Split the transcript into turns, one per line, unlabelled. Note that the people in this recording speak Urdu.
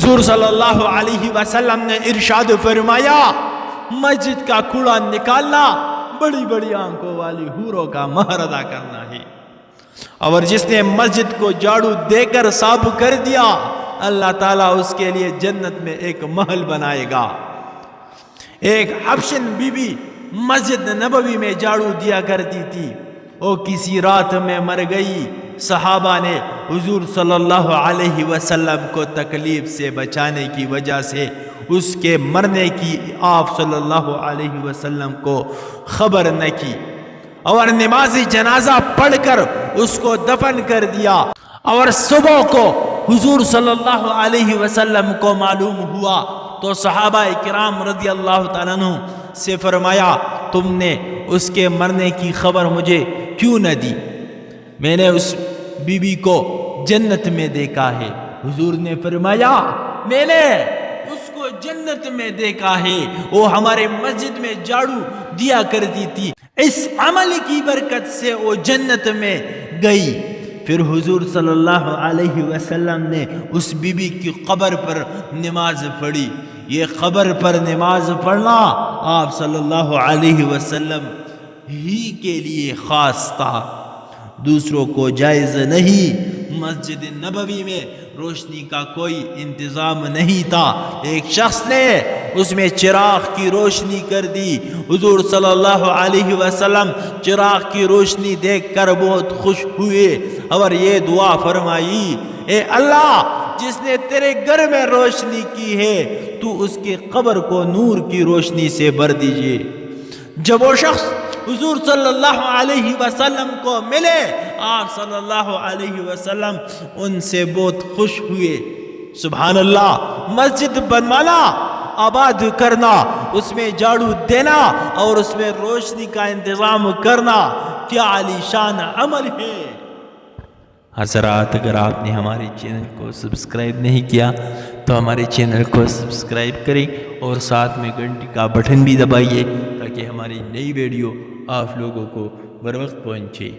حضور صلی اللہ علیہ وسلم نے ارشاد فرمایا مسجد کا کوڑا نکالنا بڑی بڑی آنکھوں والی حوروں کا مہر ادا کرنا ہے، اور جس نے مسجد کو جھاڑو دے کر صاف کر دیا اللہ تعالیٰ اس کے لیے جنت میں ایک محل بنائے گا۔ ایک حبشن بی بی مسجد نبوی میں جھاڑو دیا کرتی تھی، وہ کسی رات میں مر گئی۔ صحابہ نے حضور صلی اللہ علیہ وسلم کو تکلیف سے بچانے کی وجہ سے اس کے مرنے کی آپ صلی اللہ علیہ وسلم کو خبر نہ کی، اور نماز جنازہ پڑھ کر اس کو دفن کر دیا، اور صبح کو حضور صلی اللہ علیہ وسلم کو معلوم ہوا تو صحابہ کرام رضی اللہ تعالیٰ عنہ سے فرمایا تم نے اس کے مرنے کی خبر مجھے کیوں نہ دی؟ میں نے اس بی بی کو جنت میں دیکھا ہے۔ حضور نے فرمایا میں نے اس کو جنت میں دیکھا ہے، وہ ہمارے مسجد میں جھاڑو دیا کرتی تھی، اس عمل کی برکت سے وہ جنت میں گئی۔ پھر حضور صلی اللہ علیہ وسلم نے اس بی بی کی قبر پر نماز پڑھی۔ یہ قبر پر نماز پڑھنا آپ صلی اللہ علیہ وسلم ہی کے لیے خاص تھا، دوسروں کو جائز نہیں۔ مسجد نبوی میں روشنی کا کوئی انتظام نہیں تھا، ایک شخص نے اس میں چراغ کی روشنی کر دی۔ حضور صلی اللہ علیہ وسلم چراغ کی روشنی دیکھ کر بہت خوش ہوئے اور یہ دعا فرمائی، اے اللہ جس نے تیرے گھر میں روشنی کی ہے تو اس کے قبر کو نور کی روشنی سے بھر دیجئے۔ جب وہ شخص حضور صلی اللہ علیہ وسلم کو ملے آپ صلی اللہ علیہ وسلم ان سے بہت خوش ہوئے۔ سبحان اللہ، مسجد بنوانا، آباد کرنا، اس میں جھاڑو دینا اور اس میں روشنی کا انتظام کرنا کیا عالی شان عمل ہے۔ حضرات اگر آپ نے ہمارے چینل کو سبسکرائب نہیں کیا تو ہمارے چینل کو سبسکرائب کریں اور ساتھ میں گھنٹی کا بٹن بھی دبائیے تاکہ ہماری نئی ویڈیو آپ لوگوں کو بر وقت پہنچے۔